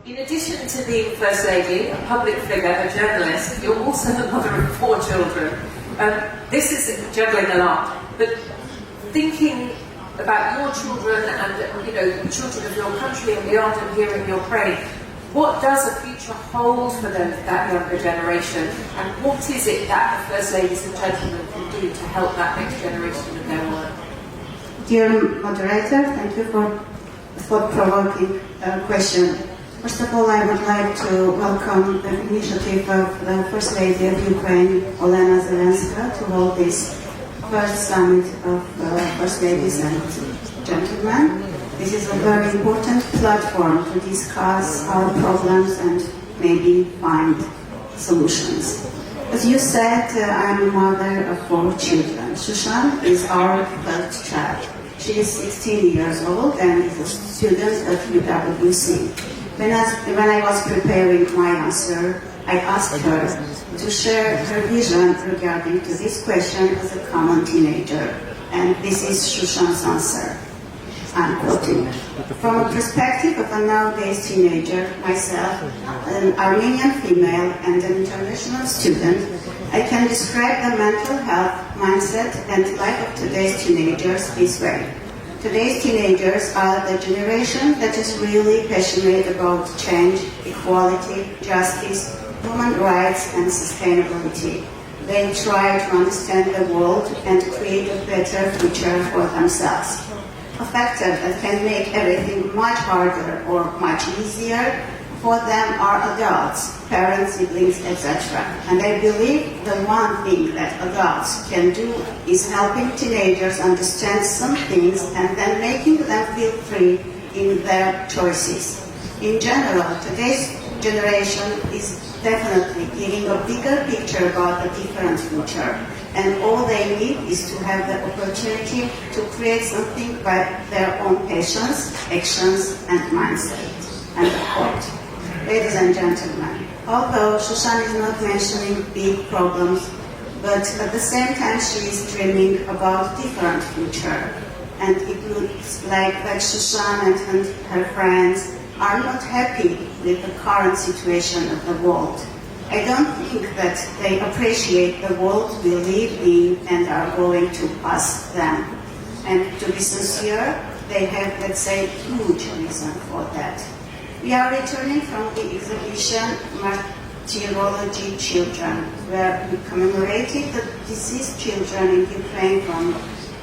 In addition to being First Lady, a public figure, a journalist, you're also the mother of 4 children. This is juggling a lot, but thinking about your children and the children of your country and beyond, and hearing your praying, what does the future hold for that younger generation, and what is it that the First Ladies and Gentlemen can do to help that next generation in their work? Dear moderator, thank you for thought-provoking question. First of all, I would like to welcome the initiative of the First Lady of Ukraine, Olena Zelenska, to hold this first summit of First Ladies and Gentlemen. This is a very important platform to discuss our problems and maybe find solutions. As you said, I'm a mother of 4 children. Shushan is our first child. She is 16 years old and is a student at UWC. When I was preparing my answer, I asked her to share her vision regarding to this question as a common teenager. And this is Shushan's answer. I'm quoting. From a perspective of a nowadays teenager, myself, an Armenian female and an international student, I can describe the mental health, mindset, and life of today's teenagers this way. Today's teenagers are the generation that is really passionate about change, equality, justice, human rights, and sustainability. They try to understand the world and create a better future for themselves. A factor that can make everything much harder or much easier for them are adults, parents, siblings, etc. And I believe the one thing that adults can do is helping teenagers understand some things and then making them feel free in their choices. In general, today's generation is definitely giving a bigger picture about the different future. And all they need is to have the opportunity to create something by their own passions, actions, and mindset. And quote. Ladies and gentlemen, although Shushan is not mentioning big problems, but at the same time she is dreaming about different future. And it looks like that Shushan and her friends are not happy with the current situation of the world. I don't think that they appreciate the world we live in and are going to pass them. And to be sincere, they have, let's say, huge reason for that. We are returning from the exhibition Martyrology Children, where we commemorated the deceased children in Ukraine from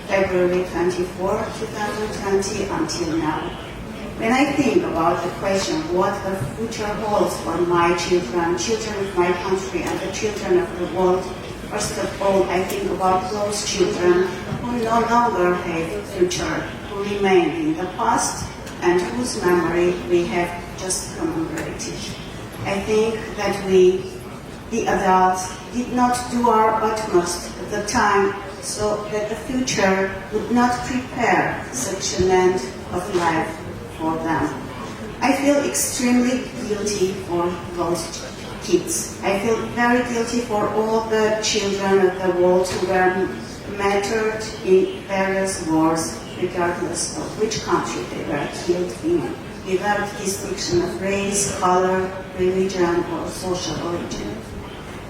February 24, 2020 until now. When I think about the question what the future holds for my children, children of my country, and the children of the world, first of all, I think about those children who no longer have a future, who remain in the past, and whose memory we have just commemorated. I think that we, the adults, did not do our utmost at the time so that the future would not prepare such an end of life for them. I feel extremely guilty for those kids. I feel very guilty for all the children of the world who were martyred in various wars, regardless of which country they were killed in, without distinction of race, color, religion, or social origin.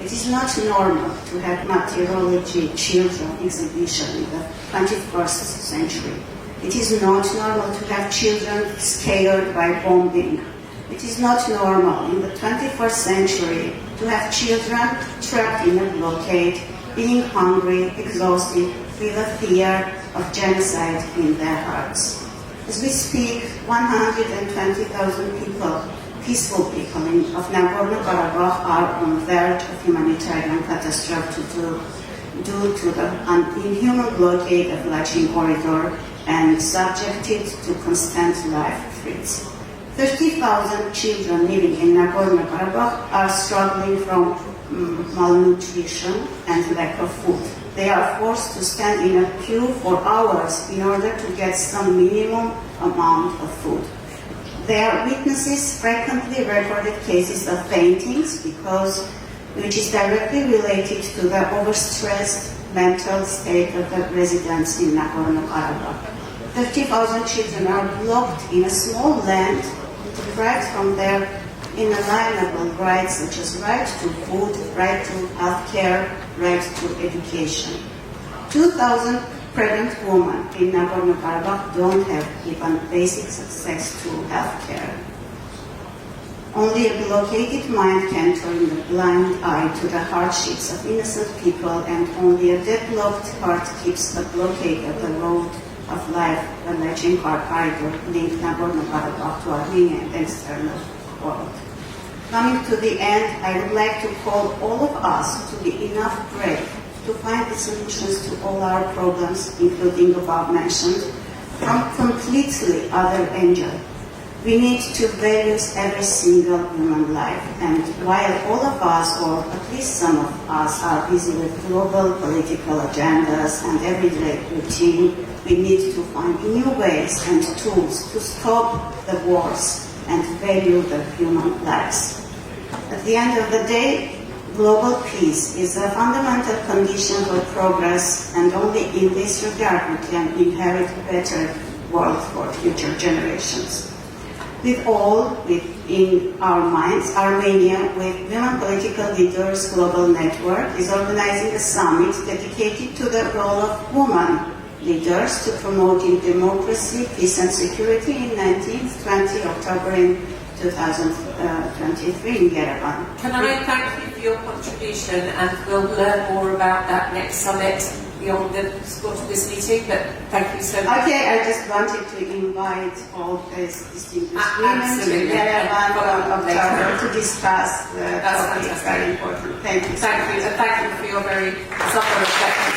It is not normal to have martyrology children exhibition in the 21st century. It is not normal to have children scared by bombing. It is not normal in the 21st century to have children trapped in a blockade, being hungry, exhausted, with a fear of genocide in their hearts. As we speak, 120,000 people, peaceful people of Nagorno-Karabakh are on the verge of humanitarian catastrophe due to the inhuman blockade of Lachin corridor and subjected to constant life threats. 30,000 children living in Nagorno-Karabakh are struggling from malnutrition and lack of food. They are forced to stand in a queue for hours in order to get some minimum amount of food. They are witnesses frequently recorded cases of faintings which is directly related to the overstressed mental state of the residents in Nagorno-Karabakh. 30,000 children are blocked in a small land deprived from their inalienable rights such as right to food, right to health care, right to education. 2,000 pregnant women in Nagorno-Karabakh don't have even basic access to health care. Only a blockaded mind can turn a blind eye to the hardships of innocent people, and only a deadlocked heart keeps the blockade of the road of life, alleging our corridor link Nagorno-Karabakh to Armenia and the external world. Coming to the end, I would like to call all of us to be enough brave to find the solutions to all our problems, including above mentioned, from completely other angle. We need to value every single human life, and while all of us, or at least some of us, are busy with global political agendas and everyday routine, we need to find new ways and tools to stop the wars and value the human lives. At the end of the day, global peace is a fundamental condition for progress, and only in this regard we can inherit a better world for future generations. With all within our minds, Armenia, with Women Political Leaders Global Network, is organizing a summit dedicated to the role of women leaders to promoting democracy, peace and security in 19th, 20 October in 2023 in Yerevan. Can I thank you for your contribution, and we'll learn more about that next summit beyond the scope of this meeting, but thank you so much. Okay, I just wanted to invite all these distinguished women to Yerevan in October to discuss the topic. Very important. Thank you. Thank you, and thank you for your very self-reflection.